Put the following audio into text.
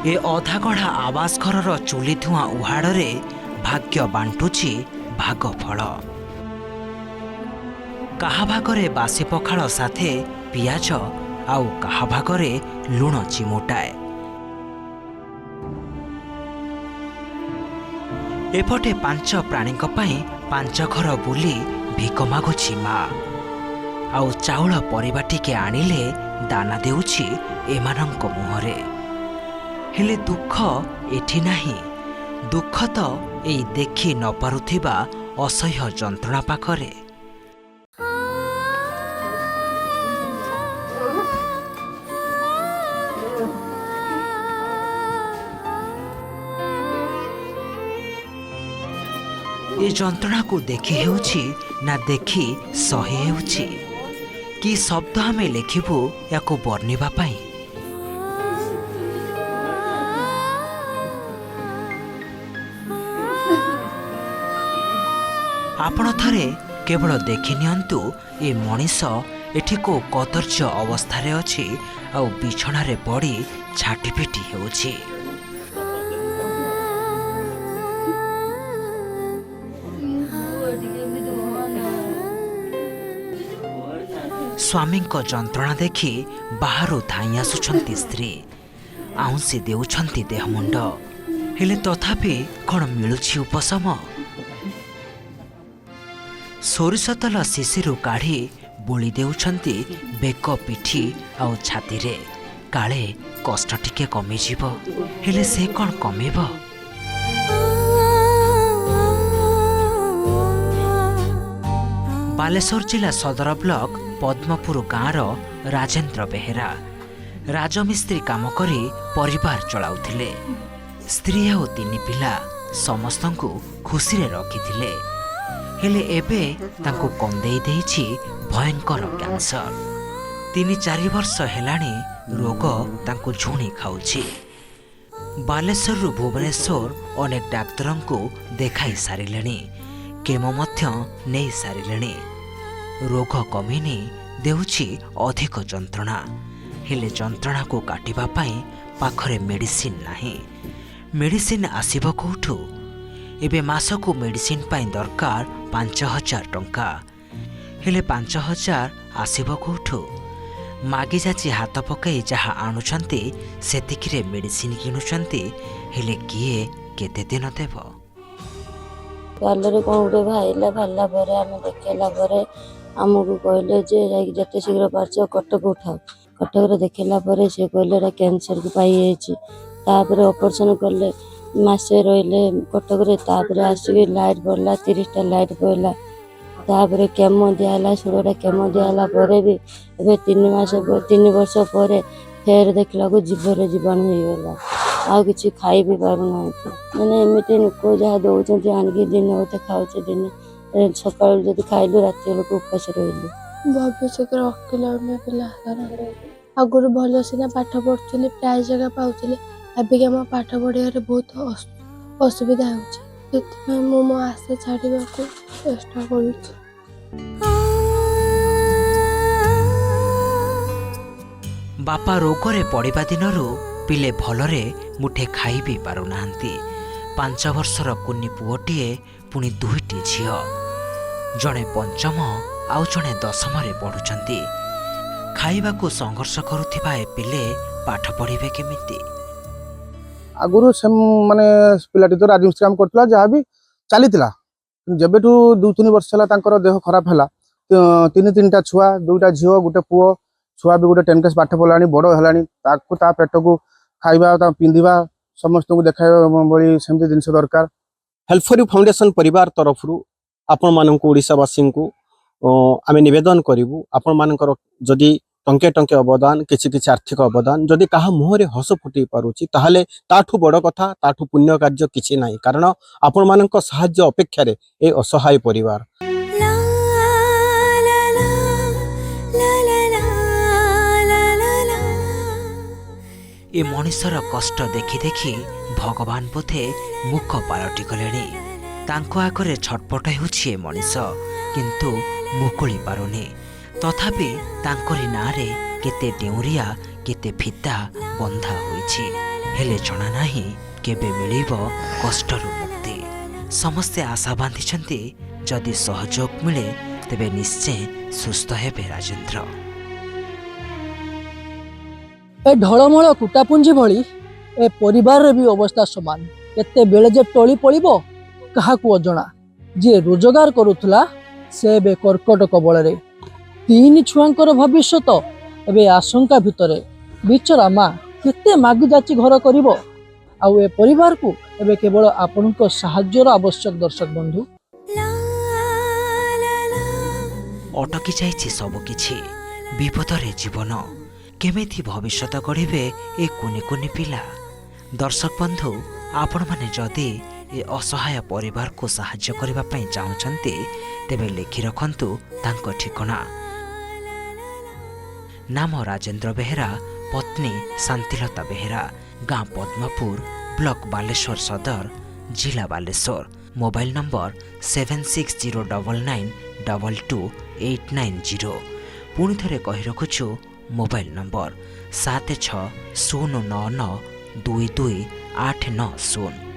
ଏ ଅଧାଗଢ଼ା ଆବାସ ଘରର ଚୁଲି ଧୂଆଁ ଉହାଡ଼ରେ ଭାଗ୍ୟ ବାଣ୍ଟୁଛି ଭାଗ ଫଳ। କାହା ଭାଗରେ ବାସି ପଖାଳ ସାଥେ ପିଆଜ ଆଉ କାହା ଭାଗରେ ଲୁଣ ଚିମୁଟାଏ। ଏପଟେ ପାଞ୍ଚ ପ୍ରାଣୀଙ୍କ ପାଇଁ ପାଞ୍ଚ ଘର ବୁଲି ଭିକ ମାଗୁଛି ମା। ଆଉ ଚାଉଳ ପରିବା ଟିକେ ଆଣିଲେ ଦାନା ଦେଉଛି ଏମାନଙ୍କ ମୁହଁରେ। ହେଲେ ଦୁଃଖ ଏଠି ନାହିଁ। ଦୁଃଖ ତ ଏଇ ଦେଖି ନ ପାରୁଥିବା ଅସହ୍ୟ ଯନ୍ତ୍ରଣା ପାଖରେ। ଏ ଯନ୍ତ୍ରଣାକୁ ଦେଖି ହେଉଛି ନା ଦେଖି ସହି ହେଉଛି? କି ଶବ୍ଦ ଆମେ ଲେଖିବୁ ୟାକୁ ବର୍ଣ୍ଣିବା ପାଇଁ? ଆପଣ ଥରେ କେବଳ ଦେଖିନିଅନ୍ତୁ ଏ ମଣିଷ ଏଠି କୋଉ କଦର୍ଯ୍ୟ ଅବସ୍ଥାରେ ଅଛି ଆଉ ବିଛଣାରେ ପଡ଼ି ଛାଟିପିଟି ହେଉଛି। ସ୍ୱାମୀଙ୍କ ଯନ୍ତ୍ରଣା ଦେଖି ବାହାରୁ ଧାଇଁ ଆସୁଛନ୍ତି ସ୍ତ୍ରୀ, ଆଉଁସି ଦେଉଛନ୍ତି ଦେହମୁଣ୍ଡ। ହେଲେ ତଥାପି କ'ଣ ମିଳୁଛି ଉପଶମ? ସୋରିଷ ତେଲ ଶିଶିରୁ କାଢ଼ି ବୋଳି ଦେଉଛନ୍ତି ବେକ, ପିଠି ଆଉ ଛାତିରେ। କାଳେ କଷ୍ଟ ଟିକେ କମିଯିବ। ହେଲେ ସେ କ'ଣ କମିବ? ବାଲେଶ୍ୱର ଜିଲ୍ଲା ସଦର ବ୍ଲକ ପଦ୍ମପୁର ଗାଁର ରାଜେନ୍ଦ୍ର ବେହେରା ରାଜମିସ୍ତ୍ରୀ କାମ କରି ପରିବାର ଚଳାଉଥିଲେ। ସ୍ତ୍ରୀ ଆଉ 3 ପିଲା ସମସ୍ତଙ୍କୁ ଖୁସିରେ ରଖିଥିଲେ। ହେଲେ ଏବେ ତାଙ୍କୁ କନ୍ଦେଇ ଦେଇଛି ଭୟଙ୍କର କ୍ୟାନ୍ସର। 3-4 ବର୍ଷ ହେଲାଣି ରୋଗ ତାଙ୍କୁ ଝୁଣି ଖାଉଛି। ବାଲେଶ୍ୱରରୁ ଭୁବନେଶ୍ୱର ଅନେକ ଡାକ୍ତରଙ୍କୁ ଦେଖାଇ ସାରିଲେଣି, କେମୋ ମଧ୍ୟ ନେଇ ସାରିଲେଣି। ରୋଗ କମିନି, ଦେଉଛି ଅଧିକ ଯନ୍ତ୍ରଣା। ହେଲେ ଯନ୍ତ୍ରଣାକୁ କାଟିବା ପାଇଁ ପାଖରେ ମେଡିସିନ ନାହିଁ। ମେଡିସିନ ଆସିବ କୋଉଠୁ? ଏବେ ମାସକୁ ମେଡିସିନ ପାଇଁ ଦରକାର 5,000 ଟଙ୍କା। ହେଲେ 5,000 ଆସିବ କୋଉଠୁ? ମାଗିଯାଚି ହାତ ପକାଇ ଯାହା ଆଣୁଛନ୍ତି ସେତିକିରେ ମେଡିସିନ କିଣୁଛନ୍ତି। ହେଲେ କିଏ କେତେ ଦିନ ଦେବ? ଗାଲରେ କ'ଣ ଗୋଟେ ବାହାରିଲା ପରେ ଆମେ ଦେଖେଇଲା ପରେ ଆମକୁ କହିଲେ ଯେ ଯାଇକି ଯେତେ ଶୀଘ୍ର ପାରୁଛ କଟକ ଉଠାଅ। କଟକରେ ଦେଖେଇଲା ପରେ ସେ କହିଲେ ଏଇଟା କ୍ୟାନ୍ସରକୁ ପାଇଯାଇଛି। ତାପରେ ଅପରେସନ୍ କଲେ, ମାସେ ରହିଲେ କଟକରେ। ତାପରେ ଆସିକି ଲାଇଟ୍ ପଡ଼ିଲା, 30ଟା ଲାଇଟ୍ ପଡ଼ିଲା। ତାପରେ କେମୋ ଦିଆହେଲା, 16ଟା କେମୋ ଦିଆହେଲା ପରେ ବି ଏବେ 3 ବର୍ଷ ପରେ ଫେର ଦେଖିଲାକୁ ଜିଭରେ ଜୀବାଣୁ ହେଇଗଲା। ଆଉ କିଛି ଖାଇ ବି ପାରୁନାହାନ୍ତି। ମାନେ ଏମିତି ଲୋକ ଯାହା ଦେଉଛନ୍ତି ଆଣିକି ଦିନେ ଗୋଟେ ଖାଉଛେ, ଦିନେ ସକାଳୁ ଯଦି ଖାଇଲୁ ରାତି ବେଳକୁ ଉପାସ ରହିଲୁ। ଭବିଷ୍ୟତରେ ଓକିଲ ପିଲା ଆଗରୁ ଭଲ ସିନା ପାଠ ପଢ଼ୁଥିଲି, ପ୍ରାଇଜ୍ ଜାଗା ପାଉଥିଲି। ଏବେକି ଆମ ପାଠ ପଢ଼ିବାରେ ବହୁତ ଅସୁବିଧା ହେଉଛି। ସେଥିପାଇଁ ମୁଁ ମୋ ଆଶା ଛାଡ଼ିବାକୁ ଚେଷ୍ଟା କରୁଛି। ବାପା ରୋଗରେ ପଡ଼ିବା ଦିନରୁ ପିଲେ ଭଲରେ ମୁଠେ ଖାଇ ବି ପାରୁନାହାନ୍ତି। 5 ବର୍ଷର କୁନି ପୁଅଟିଏ, ପୁଣି 2ଟି ଝିଅ। ଜଣେ 5ମ ଆଉ ଜଣେ 10ମରେ ପଢ଼ୁଛନ୍ତି। ଖାଇବାକୁ ସଂଘର୍ଷ କରୁଥିବା ଏ ପିଲେ ପାଠ ପଢ଼ିବେ କେମିତି? ଆଗରୁ ସେ ମାନେ ପିଲାଟି ତ ରାଜମିସ୍ତ୍ରୀ କାମ କରୁଥିଲା, ଯାହା ବି ଚାଲିଥିଲା। ଯେବେଠୁ 2-3 ବର୍ଷ ହେଲା ତାଙ୍କର ଦେହ ଖରାପ ହେଲା, 3ଟା ଛୁଆ, 2ଟା ଝିଅ, 1 ପୁଅ। ଛୁଆ ବି ଗୋଟେ 10 କ୍ଲାସ୍ ପାଠ ପଢ଼ିଲାଣି, ବଡ଼ ହେଲାଣି। ତାକୁ ତା ପେଟକୁ ଖାଇବା, ତା ପିନ୍ଧିବା, ସମସ୍ତଙ୍କୁ ଦେଖାଇବା ଭଳି ସେମିତି ଜିନିଷ ଦରକାର। ହେଲ୍ପ ଫର୍ ୟୁ ଫାଉଣ୍ଡେସନ୍ ପରିବାର ତରଫରୁ ଆପଣମାନଙ୍କୁ ଓଡ଼ିଶାବାସୀଙ୍କୁ ଆମେ ନିବେଦନ କରିବୁ, ଆପଣମାନଙ୍କର ଯଦି ଟଙ୍କେ ଅବଦାନ, କିଛି ଆର୍ଥିକ ଅବଦାନ ଯଦି କାହା ମୁହଁରେ ହସ ଫୁଟେଇ ପାରୁଛି, ତାହେଲେ ତାଠୁ ବଡ଼ କଥା, ତାଠୁ ପୁଣ୍ୟ କାର୍ଯ୍ୟ କିଛି ନାହିଁ। କାରଣ ଆପଣମାନଙ୍କ ସାହାଯ୍ୟ ଅପେକ୍ଷାରେ ଏ ଅସହାୟ ପରିବାର। ଏ ମଣିଷର କଷ୍ଟ ଦେଖି ଦେଖି ଭଗବାନ ବୋଧେ ମୁକ ପାଲଟି ଗଲେଣି। ତାଙ୍କ ଆଗରେ ଛଟପଟ ହେଉଛି ଏ ମଣିଷ, କିନ୍ତୁ ମୁକୁଳି ପାରୁନି। ତଥାପି ତାଙ୍କରି ନାଁରେ କେତେ ଡେଉଁରିଆ, କେତେ ଫିତା ବନ୍ଧା ହୋଇଛି। ହେଲେ ଜଣା ନାହିଁ କେବେ ମିଳିବ କଷ୍ଟରୁ ମୁକ୍ତି। ସମସ୍ତେ ଆଶା ବାନ୍ଧିଛନ୍ତି ଯଦି ସହଯୋଗ ମିଳେ ତେବେ ନିଶ୍ଚୟ ସୁସ୍ଥ ହେବେ ରାଜେନ୍ଦ୍ର। ଏ ଢଳମଳ କୁଟାପୁଞ୍ଜି ଭଳି ଏ ପରିବାରର ବି ଅବସ୍ଥା ସମାନ। କେତେବେଳେ ଯେ ଟଳି ପଡ଼ିବ କାହାକୁ ଅଜଣା। ଯିଏ ରୋଜଗାର କରୁଥିଲା ସେ ଏବେ କର୍କଟ କବଳରେ। 3 ଛୁଆଙ୍କର ଭବିଷ୍ୟତ ଏବେ ଆଶଙ୍କା ଭିତରେ। ବିଚରା ମା କେତେ ମାଗି ଯାଚି ଘର କରିବ। ଆଉ ଏ ପରିବାରକୁ ଏବେ କେବଳ ଆପଣଙ୍କ ସାହାଯ୍ୟର ଆବଶ୍ୟକ। ଦର୍ଶକ ବନ୍ଧୁ, ଅଟକି ଯାଇଛି ସବୁକିଛି, ବିପଦରେ ଜୀବନ। କେମିତି ଭବିଷ୍ୟତ ଗଢ଼ିବେ ଏ କୁନି କୁନି ପିଲା? ଦର୍ଶକ ବନ୍ଧୁ, ଆପଣମାନେ ଯଦି ଏ ଅସହାୟ ପରିବାରକୁ ସାହାଯ୍ୟ କରିବା ପାଇଁ ଚାହୁଁଛନ୍ତି ତେବେ ଲେଖି ରଖନ୍ତୁ ତାଙ୍କ ଠିକଣା। ନାମ ରାଜେନ୍ଦ୍ର ବେହେରା, ପତ୍ନୀ ଶାନ୍ତିଲତା ବେହେରା, ଗାଁ ପଦ୍ମପୁର, ବ୍ଲକ ବାଲେଶ୍ୱର ସଦର, ଜିଲ୍ଲା ବାଲେଶ୍ୱର। Mobile number 7609922890। ପୁଣି ଥରେ କହି ରଖୁଛୁ ମୋବାଇଲ ନମ୍ବର 7609922890।